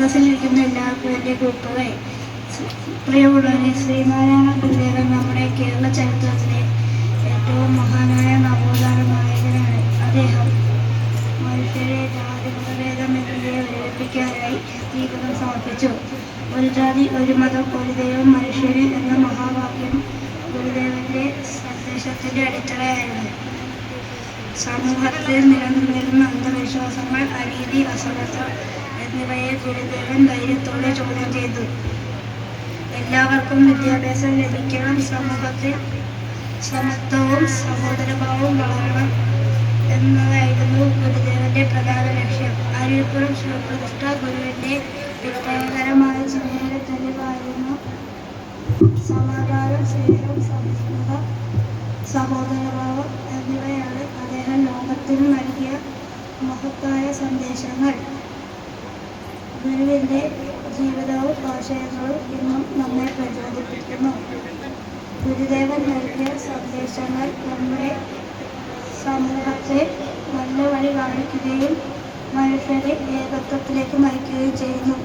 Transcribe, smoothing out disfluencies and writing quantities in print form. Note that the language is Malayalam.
സദസ്സിലിരിക്കുന്ന എല്ലാവർക്കും എൻ്റെ ഗ്രൂപ്പുകളെ പ്രിയമുള്ളവരെ, ശ്രീനാരായണ ഗുരുദേവൻ നമ്മുടെ കേരള ചരിത്രത്തിലെ ഏറ്റവും മഹാനായ നവോത്ഥാന നായകനാണ്. അദ്ദേഹം മനുഷ്യരെ ജാതിമതഭേദമെതിരെ ഒരുമിപ്പിക്കാനായി ജീവിതം സമർപ്പിച്ചു. ഒരു ജാതി, ഒരു മതം, ഒരു ദൈവം, മനുഷ്യന് എന്ന മഹാവാക്യം ഗുരുദേവന്റെ സന്ദേശത്തിന്റെ അടിത്തറയായിരുന്നു. സമൂഹത്തിൽ നിലനിന്നിരുന്ന അന്ധവിശ്വാസങ്ങൾ, അനീതി, അസമത്വം എന്നിവയെ ഗുരുദേവൻ ധൈര്യത്തോടെ ചോദ്യം ചെയ്തു. എല്ലാവർക്കും വിദ്യാഭ്യാസം ലഭിക്കണം, സമൂഹത്തിൽ സമത്വവും സഹോദരഭാവവും വളരണം എന്നതായിരുന്നു ഗുരുദേവന്റെ പ്രധാന ലക്ഷ്യം. അരുവിപ്പുറം ശിവപ്രതിഷ്ഠ ഗുരുവിന്റെ വിപ്ലവകരമായ ചിന്തയുടെ തെളിവായിരുന്നു. സമാധാനം, സ്നേഹം, സഹിഷ്ണുത, സഹോദരഭാവം എന്നിവയാണ് അദ്ദേഹം ലോകത്തിന് നൽകിയ മഹത്തായ സന്ദേശങ്ങൾ. ഗുരുവിന്റെ ജീവിതവും ആശയങ്ങളും ഇന്നും നമ്മെ പ്രചോദിപ്പിക്കുന്നു. ഗുരുദേവൻ നൽകിയ സന്ദേശങ്ങൾ നമ്മുടെ സമൂഹത്തെ നല്ല വഴി കാണിക്കുകയും മനുഷ്യരെ ഏകത്വത്തിലേക്ക് നയിക്കുകയും ചെയ്യുന്നു.